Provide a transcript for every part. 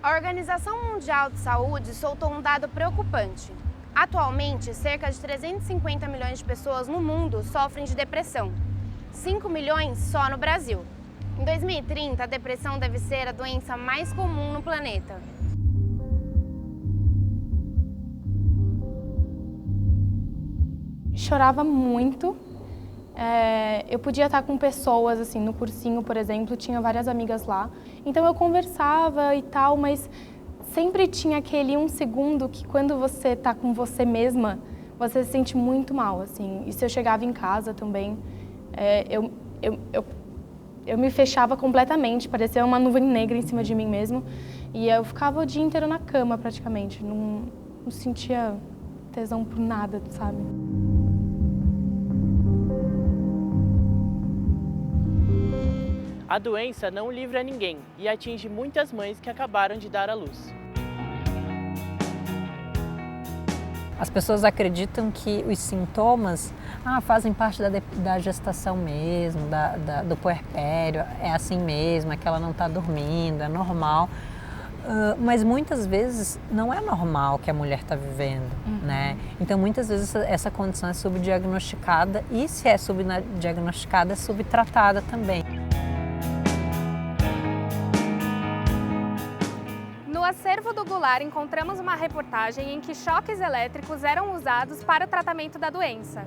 A Organização Mundial de Saúde soltou um dado preocupante. Atualmente, cerca de 350 milhões de pessoas no mundo sofrem de depressão. 5 milhões só no Brasil. Em 2030, a depressão deve ser a doença mais comum no planeta. Chorava muito. Eu podia estar com pessoas, assim, no cursinho, por exemplo, tinha várias amigas lá. Então eu conversava e tal, mas sempre tinha aquele um segundo que quando você está com você mesma, você se sente muito mal, assim. E se eu chegava em casa também, eu me fechava completamente, parecia uma nuvem negra em cima de mim mesmo. E eu ficava o dia inteiro na cama, praticamente. Não sentia tesão por nada, sabe? A doença não livra ninguém e atinge muitas mães que acabaram de dar à luz. As pessoas acreditam que os sintomas fazem parte da gestação mesmo, do puerpério, é assim mesmo, é que ela não está dormindo, é normal. Mas muitas vezes não é normal que a mulher está vivendo, né? Então muitas vezes essa condição é subdiagnosticada e se é subdiagnosticada é subtratada também. No acervo do Goulart encontramos uma reportagem em que choques elétricos eram usados para o tratamento da doença.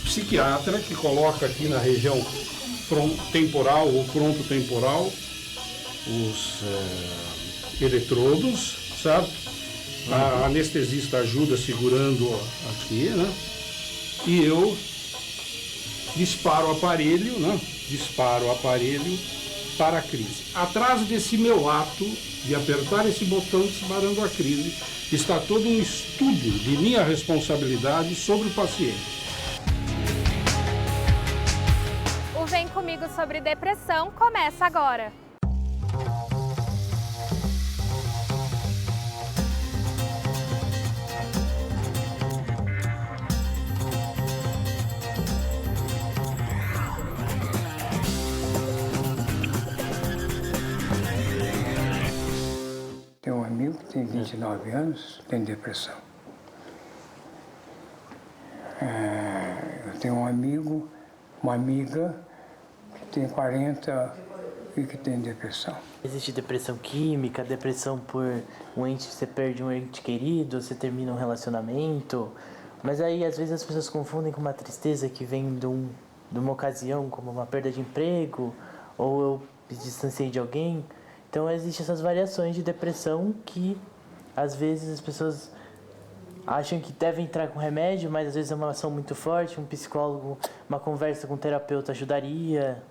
Psiquiatra que coloca aqui na região temporal ou frontotemporal os eletrodos, certo? A anestesista ajuda segurando aqui, né? E eu disparo o aparelho, né? Disparo o aparelho para a crise. Atrás desse meu ato de apertar esse botão disparando a crise, está todo um estudo de minha responsabilidade sobre o paciente. O Vem Comigo sobre Depressão começa agora. Tenho um amigo que tem 29 anos, tem depressão. Eu tenho um amigo, uma amiga que tem 40 e que tem depressão. Existe depressão química, depressão por você perde um ente querido, você termina um relacionamento. Mas aí às vezes as pessoas confundem com uma tristeza que vem de uma ocasião, como uma perda de emprego, ou eu me distanciei de alguém. Então existem essas variações de depressão que às vezes as pessoas acham que devem entrar com remédio, mas às vezes é uma ação muito forte, um psicólogo, uma conversa com um terapeuta ajudaria.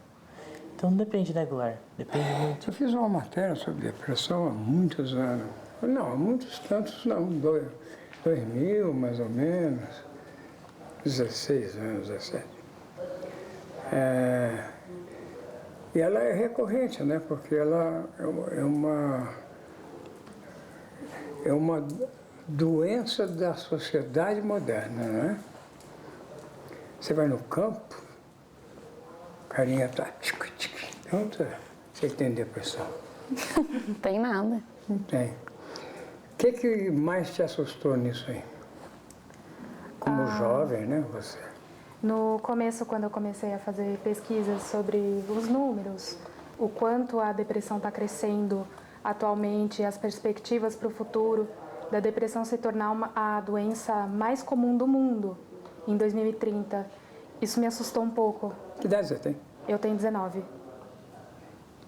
Então depende, né, Goulart? Depende muito. Eu fiz uma matéria sobre depressão há muitos anos. Não, há muitos tantos não, 2000 mais ou menos, 16 anos, 17. E ela é recorrente, né? Porque ela é uma doença da sociedade moderna, né? Você vai no campo, o carinha tá então você tem depressão. Não tem nada. Não tem. O que mais te assustou nisso aí? Como jovem, né, você? No começo, quando eu comecei a fazer pesquisas sobre os números, o quanto a depressão está crescendo atualmente, as perspectivas para o futuro, da depressão se tornar a doença mais comum do mundo em 2030, isso me assustou um pouco. Que idade você tem? Eu tenho 19.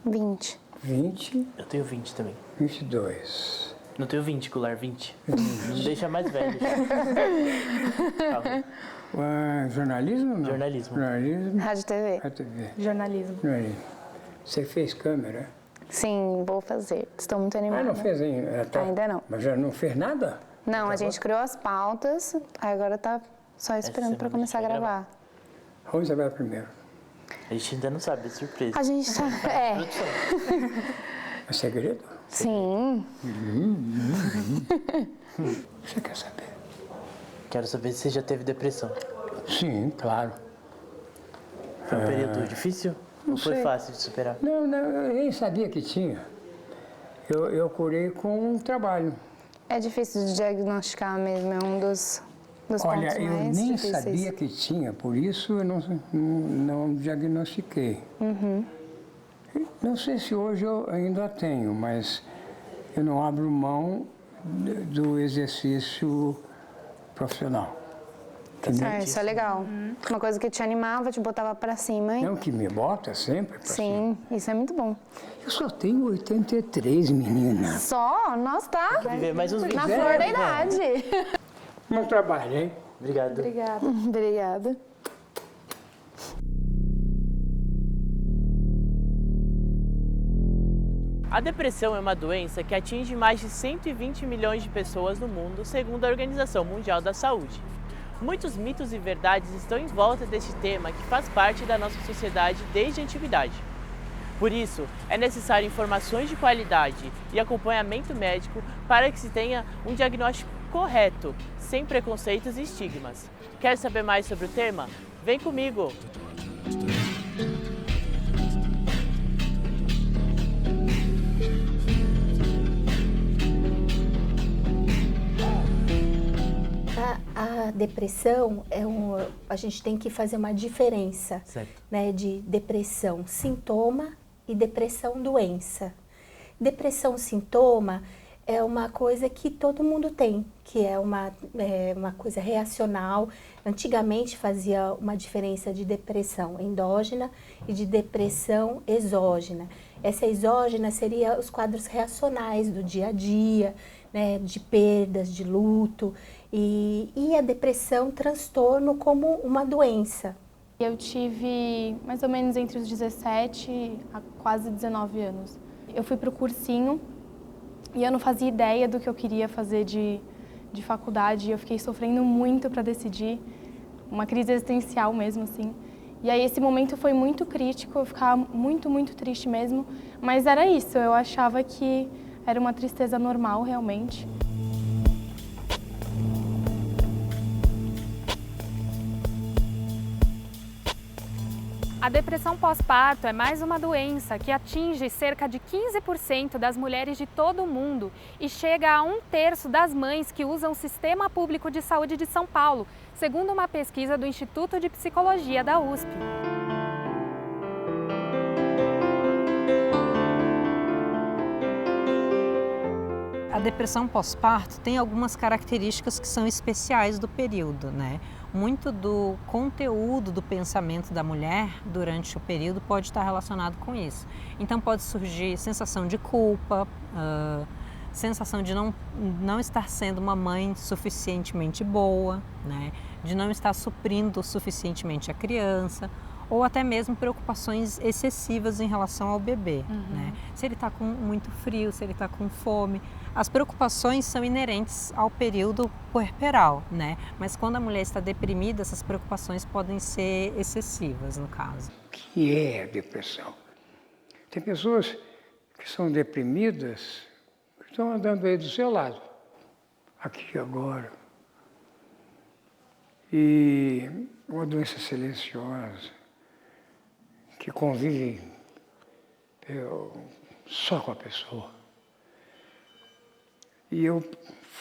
20. 20? Eu tenho 20 também. 22. Não tenho 20, Goulart, 20. Não me deixa mais velho. Jornalismo ou não? Jornalismo. Jornalismo. Rádio e TV. Rádio TV. Jornalismo. Jornalismo. Você fez câmera? Sim, vou fazer. Estou muito animada. Não fez ainda? Ainda não. Mas já não fez nada? Não, a gente criou as pautas, agora tá só esperando para começar a gravar. Onde você vai primeiro? A gente ainda não sabe, é surpresa. A gente tá... É segredo? Sim. Você quer saber? Quero saber se você já teve depressão. Sim, claro. Foi um período difícil? Ou foi fácil de superar? Não, eu nem sabia que tinha. Eu curei com um trabalho. É difícil de diagnosticar mesmo, é um dos pontos Olha, mais eu nem difíceis. sabia que tinha, por isso eu não diagnostiquei. Não sei se hoje eu ainda tenho, mas eu não abro mão do exercício profissional. Isso é legal. Uma coisa que te animava, te botava pra cima, hein? Não, que me bota sempre pra cima. Sim, isso é muito bom. Eu só tenho 83, menina. Só? Nossa, tá Viver mais uns 20 na anos, flor da né? idade. Bom trabalho, hein? Obrigado. Obrigada. Obrigada. A depressão é uma doença que atinge mais de 120 milhões de pessoas no mundo, segundo a Organização Mundial da Saúde. Muitos mitos e verdades estão em volta deste tema que faz parte da nossa sociedade desde a antiguidade. Por isso, é necessário informações de qualidade e acompanhamento médico para que se tenha um diagnóstico correto, sem preconceitos e estigmas. Quer saber mais sobre o tema? Vem comigo! A depressão a gente tem que fazer uma diferença, né, de depressão sintoma e depressão doença. Depressão sintoma é uma coisa que todo mundo tem, que é uma coisa reacional. Antigamente fazia uma diferença de depressão endógena e de depressão exógena. Essa exógena seria os quadros reacionais do dia a dia, né, de perdas, de luto, e a depressão, transtorno como uma doença. Eu tive mais ou menos entre os 17 a quase 19 anos. Eu fui para o cursinho e eu não fazia ideia do que eu queria fazer de faculdade. Eu fiquei sofrendo muito para decidir, uma crise existencial mesmo, assim. E aí esse momento foi muito crítico, eu ficava muito, muito triste mesmo. Mas era isso, eu achava que era uma tristeza normal, realmente. A depressão pós-parto é mais uma doença que atinge cerca de 15% das mulheres de todo o mundo e chega a 1/3 das mães que usam o Sistema Público de Saúde de São Paulo, segundo uma pesquisa do Instituto de Psicologia da USP. A depressão pós-parto tem algumas características que são especiais do período, né? Muito do conteúdo do pensamento da mulher durante o período pode estar relacionado com isso. Então pode surgir sensação de culpa, sensação de não estar sendo uma mãe suficientemente boa, né? De não estar suprindo suficientemente a criança, ou até mesmo preocupações excessivas em relação ao bebê, né? Se ele está com muito frio, se ele está com fome. As preocupações são inerentes ao período puerperal, né? Mas quando a mulher está deprimida, essas preocupações podem ser excessivas, no caso. O que é a depressão? Tem pessoas que são deprimidas, que estão andando aí do seu lado, aqui agora. E uma doença silenciosa, que convive só com a pessoa. E eu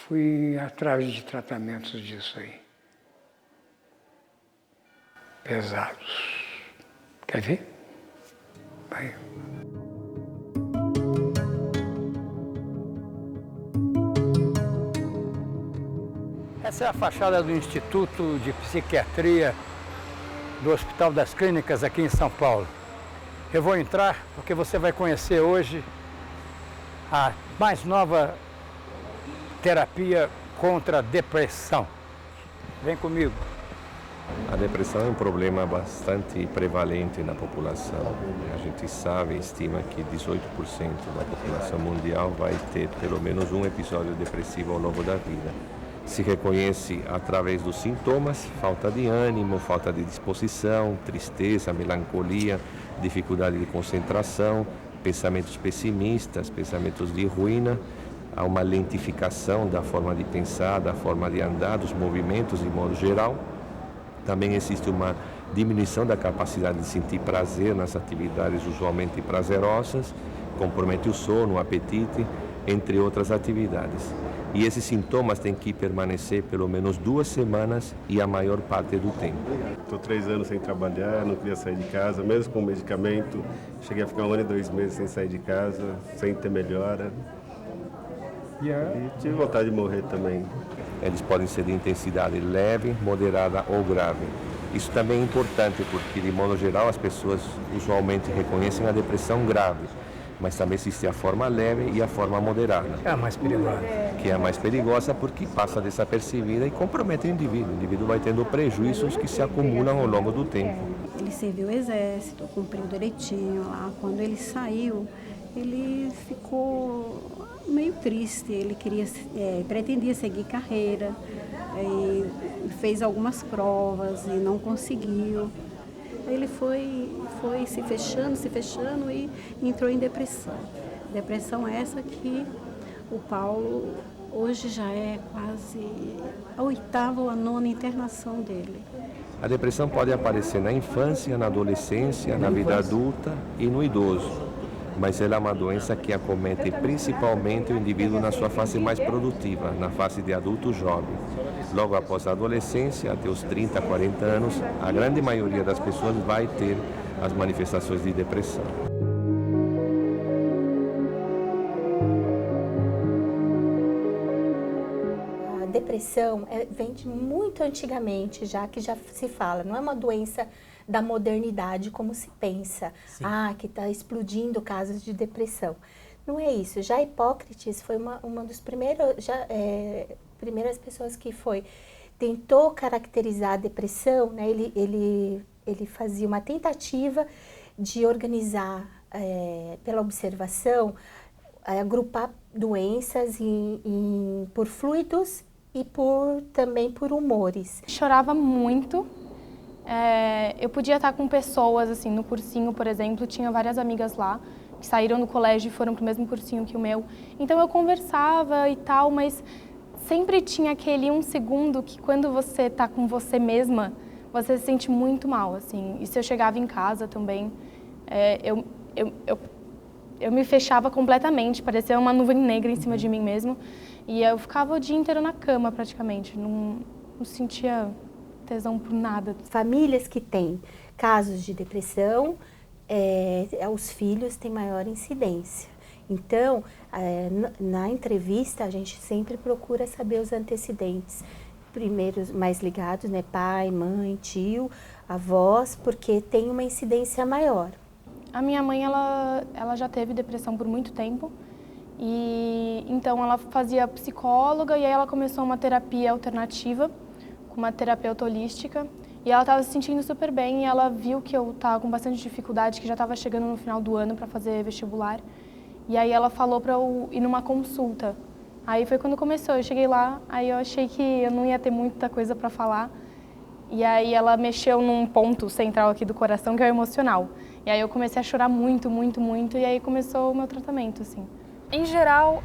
fui atrás de tratamentos disso aí. Pesados. Quer ver? Vai. Essa é a fachada do Instituto de Psiquiatria do Hospital das Clínicas aqui em São Paulo. Eu vou entrar porque você vai conhecer hoje a mais nova terapia contra a depressão. Vem comigo. A depressão é um problema bastante prevalente na população. A gente sabe, estima que 18% da população mundial vai ter pelo menos um episódio depressivo ao longo da vida. Se reconhece através dos sintomas: falta de ânimo, falta de disposição, tristeza, melancolia, dificuldade de concentração, pensamentos pessimistas, pensamentos de ruína. Há uma lentificação da forma de pensar, da forma de andar, dos movimentos de modo geral. Também existe uma diminuição da capacidade de sentir prazer nas atividades usualmente prazerosas, compromete o sono, o apetite, entre outras atividades. E esses sintomas têm que permanecer pelo menos 2 semanas e a maior parte do tempo. Estou 3 anos sem trabalhar, não queria sair de casa, mesmo com medicamento. Cheguei a ficar 1 ano e 2 meses sem sair de casa, sem ter melhora. E tive vontade de morrer também. Eles podem ser de intensidade leve, moderada ou grave. Isso também é importante porque, de modo geral, as pessoas usualmente reconhecem a depressão grave, mas também existe a forma leve e a forma moderada. É a mais perigosa. Que é a mais perigosa porque passa desapercebida e compromete o indivíduo. O indivíduo vai tendo prejuízos que se acumulam ao longo do tempo. Ele serviu o exército, cumpriu direitinho lá. Quando ele saiu, ele ficou meio triste. Ele pretendia seguir carreira, fez algumas provas e não conseguiu. Ele foi se fechando e entrou em depressão. Depressão essa que o Paulo hoje já é quase a 8ª ou a 9ª internação dele. A depressão pode aparecer na infância, na adolescência, na vida adulta e no idoso, mas ela é uma doença que acomete principalmente o indivíduo na sua fase mais produtiva, na fase de adulto jovem. Logo após a adolescência, até os 30, 40 anos, a grande maioria das pessoas vai ter as manifestações de depressão. A depressão vem de muito antigamente, já que já se fala, não é uma doença da modernidade como se pensa. Sim. Que está explodindo casos de depressão. Não é isso. Já Hipócrates foi uma dos primeiras pessoas que tentou caracterizar a depressão, né? Ele fazia uma tentativa de organizar, pela observação, agrupar doenças por fluidos e também por humores. Chorava muito. Eu podia estar com pessoas, assim, no cursinho, por exemplo, tinha várias amigas lá que saíram do colégio e foram para o mesmo cursinho que o meu. Então eu conversava e tal, mas sempre tinha aquele 1 segundo que quando você está com você mesma, você se sente muito mal, assim. E se eu chegava em casa também, eu me fechava completamente, parecia uma nuvem negra em cima de mim mesmo. E eu ficava o dia inteiro na cama, praticamente, não sentia tesão por nada. Famílias que têm casos de depressão, os filhos têm maior incidência. Então, na entrevista, a gente sempre procura saber os antecedentes. Primeiros mais ligados, né? Pai, mãe, tio, avós, porque tem uma incidência maior. A minha mãe, ela já teve depressão por muito tempo. E então ela fazia psicóloga e aí ela começou uma terapia alternativa com uma terapeuta holística. E ela estava se sentindo super bem e ela viu que eu estava com bastante dificuldade, que já estava chegando no final do ano para fazer vestibular. E aí ela falou para eu ir numa consulta. Aí foi quando começou, eu cheguei lá, aí eu achei que eu não ia ter muita coisa para falar. E aí ela mexeu num ponto central aqui do coração, que é o emocional. E aí eu comecei a chorar muito, muito, muito, e aí começou o meu tratamento, assim. Em geral,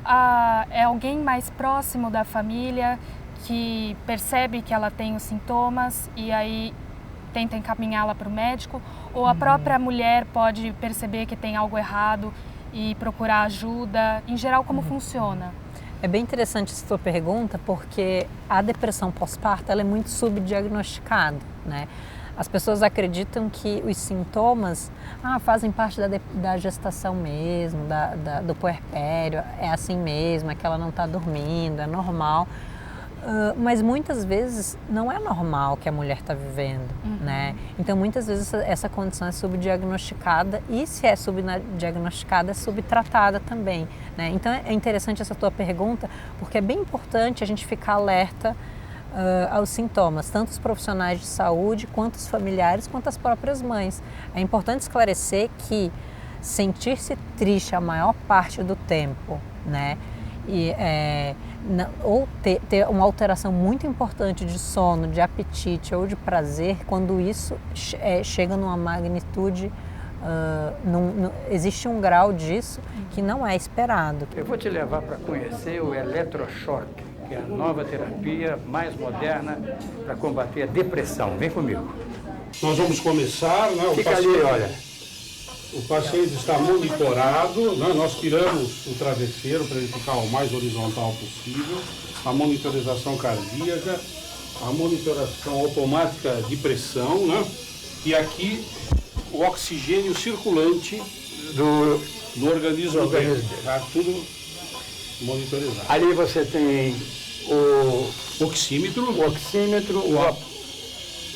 é alguém mais próximo da família que percebe que ela tem os sintomas e aí tenta encaminhá-la para o médico? Ou a própria mulher pode perceber que tem algo errado e procurar ajuda? Em geral, como funciona? É bem interessante essa tua pergunta, porque a depressão pós-parto ela é muito subdiagnosticada, né? As pessoas acreditam que os sintomas fazem parte da gestação mesmo, do puerpério, é assim mesmo, é que ela não está dormindo, é normal. Mas muitas vezes não é normal o que a mulher está vivendo, né? Então muitas vezes essa condição é subdiagnosticada e se é subdiagnosticada é subtratada também, né? Então é interessante essa tua pergunta porque é bem importante a gente ficar alerta aos sintomas, tanto os profissionais de saúde quanto os familiares, quanto as próprias mães. É importante esclarecer que sentir-se triste a maior parte do tempo, né? Ou ter uma alteração muito importante de sono, de apetite ou de prazer, quando isso chega numa magnitude, existe um grau disso que não é esperado. Eu vou te levar para conhecer o eletrochoque, que é a nova terapia mais moderna para combater a depressão. Vem comigo. Nós vamos começar, né? Fica ali, olha. O paciente está monitorado, né? Nós tiramos o travesseiro para ele ficar o mais horizontal possível, a monitorização cardíaca, a monitoração automática de pressão, né? E aqui o oxigênio circulante do organismo dele, tá? Tudo monitorizado. Ali você tem o oxímetro,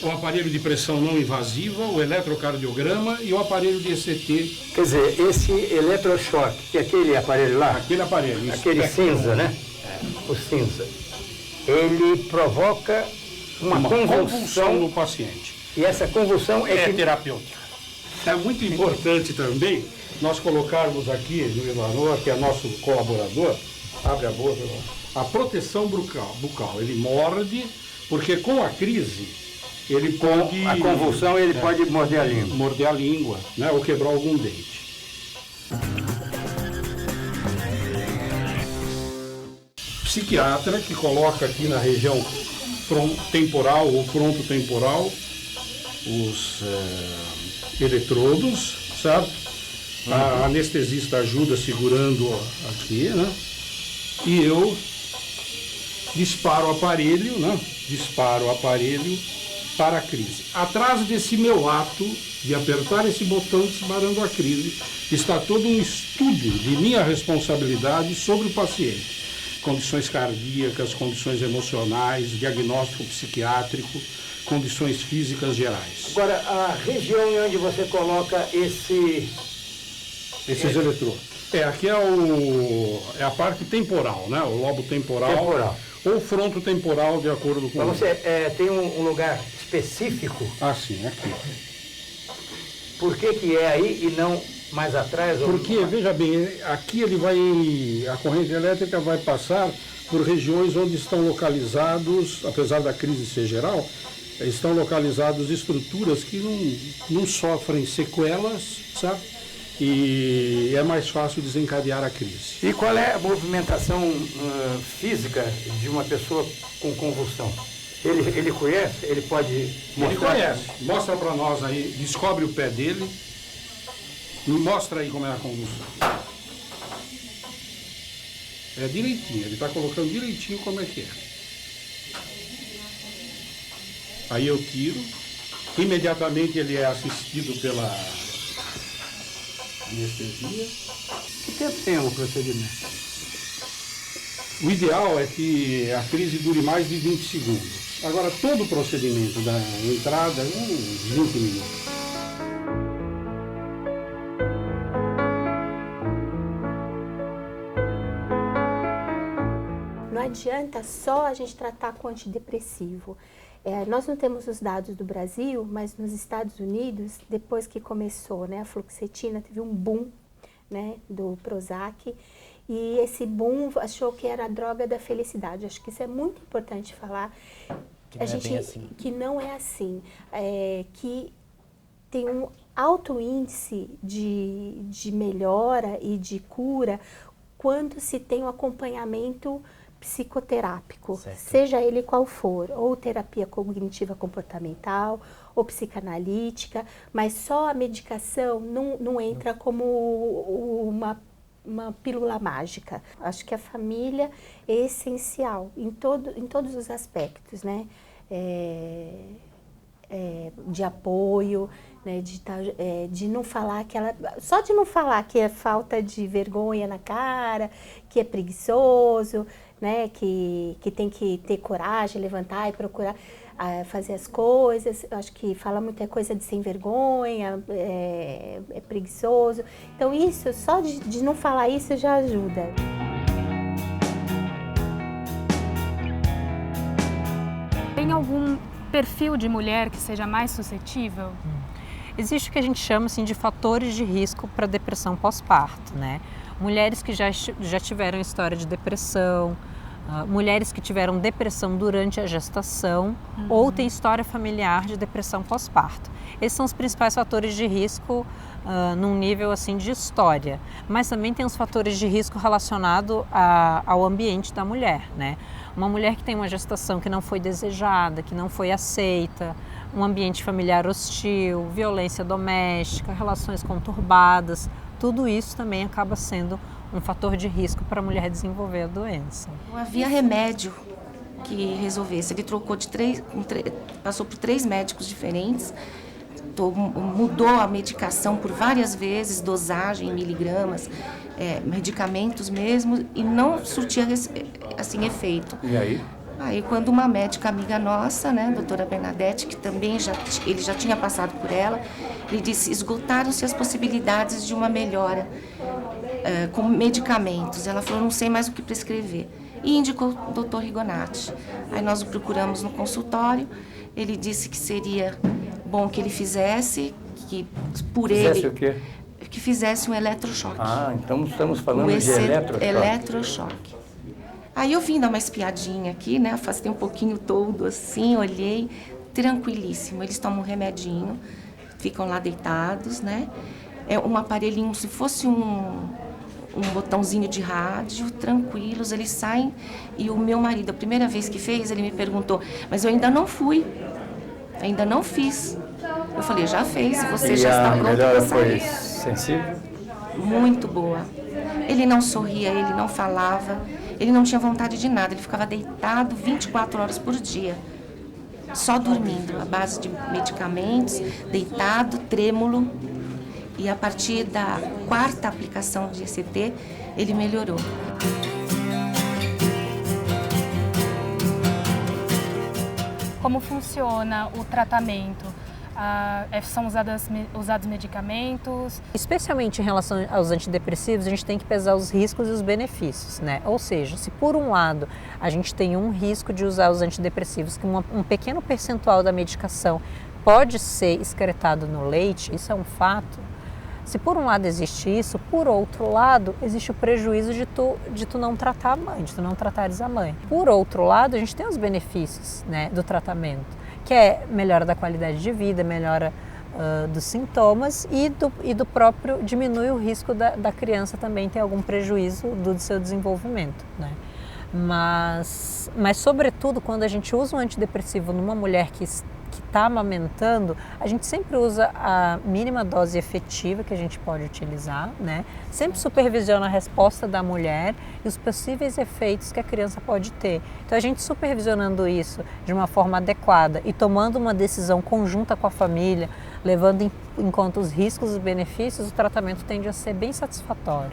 o aparelho de pressão não invasiva, o eletrocardiograma e o aparelho de ECT. Quer dizer, esse eletrochoque, que é aquele aparelho lá, aquele aparelho, isso, aquele cinza, né? O cinza, ele provoca uma convulsão no paciente. E essa convulsão é terapêutica. É muito importante também nós colocarmos aqui no Ivanor, que é nosso colaborador, abre a boca, a proteção bucal. Ele morde, porque com a crise, ele pode... A convulsão, ele pode morder a língua. Morder a língua, né? Ou quebrar algum dente. Psiquiatra que coloca aqui na região temporal ou frontotemporal os eletrodos, certo? A anestesista ajuda segurando aqui, né? E eu disparo o aparelho, né? Disparo o aparelho para a crise. Atrás desse meu ato de apertar esse botão disparando a crise, está todo um estudo de minha responsabilidade sobre o paciente. Condições cardíacas, condições emocionais, diagnóstico psiquiátrico, condições físicas gerais. Agora, a região onde você coloca esses eletrodos. Aqui é a parte temporal, né? O lobo temporal. Ou frontotemporal, de acordo com... Mas você tem um lugar específico? Ah, sim, aqui. Por que é aí e não mais atrás? Porque, veja bem, aqui a corrente elétrica vai passar por regiões onde estão localizados, apesar da crise ser geral, estão localizadas estruturas que não sofrem sequelas, sabe? E é mais fácil desencadear a crise. E qual é a movimentação física de uma pessoa com convulsão? Ele conhece? Ele pode mostrar? Ele conhece. Mostra para nós aí, descobre o pé dele. Mostra aí como é a convulsão. É direitinho, ele está colocando direitinho como é que é. Aí eu tiro. Imediatamente ele é assistido pela anestesia. Que tempo tem o procedimento? O ideal é que a crise dure mais de 20 segundos. Agora, todo o procedimento da entrada é uns 20 minutos. Não adianta só a gente tratar com antidepressivo. Nós não temos os dados do Brasil, mas nos Estados Unidos, depois que começou, né, a fluoxetina, teve um boom, né, do Prozac, e esse boom achou que era a droga da felicidade. Acho que isso é muito importante falar. Que não é assim. Que tem um alto índice de melhora e de cura quando se tem um acompanhamento psicoterápico, seja ele qual for, ou terapia cognitiva comportamental, ou psicanalítica, mas só a medicação não entra como uma pílula mágica. Acho que a família é essencial em todos os aspectos, né? De apoio, né? De não falar só de não falar que é falta de vergonha na cara, que é preguiçoso, né? Que tem que ter coragem, levantar e procurar fazer as coisas. Eu acho que fala muita coisa de sem vergonha, é preguiçoso. Então isso, só de não falar isso já ajuda. Tem algum perfil de mulher que seja mais suscetível? Existe o que a gente chama assim, de fatores de risco para depressão pós-parto, né? Mulheres que já tiveram história de depressão, mulheres que tiveram depressão durante a gestação ou têm história familiar de depressão pós-parto. Esses são os principais fatores de risco num nível assim de história, mas também tem os fatores de risco relacionados ao ambiente da mulher, né? Uma mulher que tem uma gestação que não foi desejada, que não foi aceita, um ambiente familiar hostil, violência doméstica, relações conturbadas, tudo isso também acaba sendo um fator de risco para a mulher desenvolver a doença. Não havia remédio que resolvesse. Ele trocou passou por 3 médicos diferentes, mudou a medicação por várias vezes, dosagem em miligramas, medicamentos mesmo, e não surtia assim efeito. E aí? Aí quando uma médica amiga nossa, né, a doutora Bernadette, que também ele já tinha passado por ela, ele disse, esgotaram-se as possibilidades de uma melhora com medicamentos. Ela falou, não sei mais o que prescrever. E indicou o doutor Rigonati. Aí nós o procuramos no consultório, ele disse que seria bom que ele fizesse, que por Fizesse o quê? Que fizesse um eletrochoque. Ah, então estamos falando de eletrochoque. Eletrochoque. Aí eu vim dar uma espiadinha aqui, né? Afastei um pouquinho todo assim, olhei, tranquilíssimo. Eles tomam um remedinho, ficam lá deitados, né? É um aparelhinho, se fosse um botãozinho de rádio, tranquilos, eles saem. E o meu marido, a primeira vez que fez, ele me perguntou, mas eu ainda não fui, ainda não fiz. Eu falei, já fez, você já está pronto para sair. A melhora foi sensível? Muito boa. Ele não sorria, ele não falava, ele não tinha vontade de nada, ele ficava deitado 24 horas por dia, só dormindo, à base de medicamentos, deitado, trêmulo. E a partir da 4ª aplicação de ECT, ele melhorou. Como funciona o tratamento? São usados medicamentos? Especialmente em relação aos antidepressivos, a gente tem que pesar os riscos e os benefícios, né? Ou seja, se por um lado a gente tem um risco de usar os antidepressivos, que um pequeno percentual da medicação pode ser excretado no leite, isso é um fato. Se por um lado existe isso, por outro lado existe o prejuízo de tu não tratar a mãe, de tu não tratares a mãe. Por outro lado, a gente tem os benefícios, né, do tratamento, que é melhora da qualidade de vida, melhora dos sintomas e do próprio, diminui o risco da criança também ter algum prejuízo do seu desenvolvimento, né? Mas sobretudo quando a gente usa um antidepressivo numa mulher que está amamentando, a gente sempre usa a mínima dose efetiva que a gente pode utilizar, né? Sempre supervisiona a resposta da mulher e os possíveis efeitos que a criança pode ter. Então a gente supervisionando isso de uma forma adequada e tomando uma decisão conjunta com a família, levando em conta os riscos e os benefícios, o tratamento tende a ser bem satisfatório.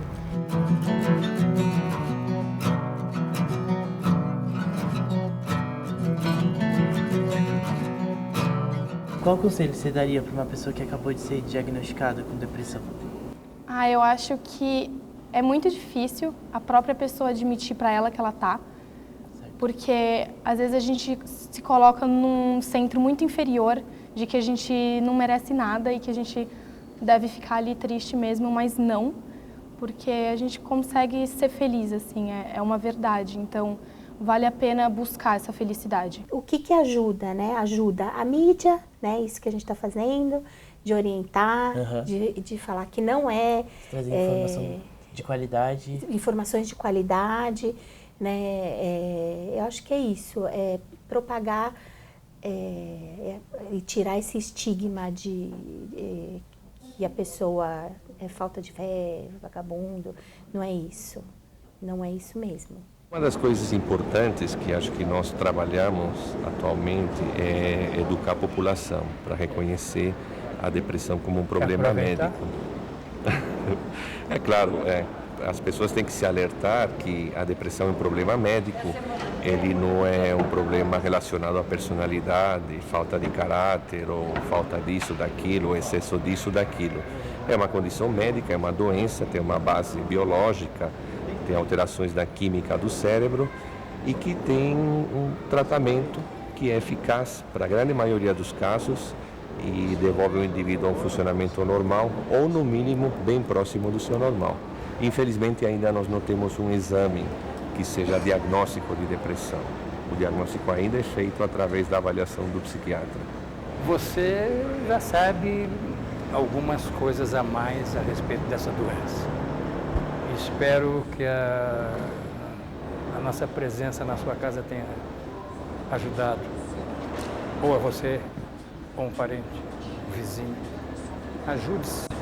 Qual conselho você daria para uma pessoa que acabou de ser diagnosticada com depressão? Eu acho que é muito difícil a própria pessoa admitir para ela que ela tá, porque às vezes a gente se coloca num centro muito inferior de que a gente não merece nada e que a gente deve ficar ali triste mesmo, mas não, porque a gente consegue ser feliz, assim, é uma verdade. Então, vale a pena buscar essa felicidade. O que ajuda, né? Ajuda a mídia, né? Isso que a gente está fazendo, de orientar, de falar que não é... Trazer informação de qualidade. Informações de qualidade, né? Eu acho que é isso, é propagar e tirar esse estigma de que a pessoa é falta de fé, vagabundo. Não é isso, não é isso mesmo. Uma das coisas importantes que acho que nós trabalhamos atualmente é educar a população para reconhecer a depressão como um problema médico. É claro, as pessoas têm que se alertar que a depressão é um problema médico, ele não é um problema relacionado à personalidade, falta de caráter ou falta disso, daquilo, excesso disso, daquilo. É uma condição médica, é uma doença, tem uma base biológica, tem alterações na química do cérebro e que tem um tratamento que é eficaz para a grande maioria dos casos e devolve o indivíduo a um funcionamento normal ou, no mínimo, bem próximo do seu normal. Infelizmente, ainda nós não temos um exame que seja diagnóstico de depressão. O diagnóstico ainda é feito através da avaliação do psiquiatra. Você já sabe algumas coisas a mais a respeito dessa doença. Espero que a nossa presença na sua casa tenha ajudado ou a você com um parente, um vizinho. Ajude-se.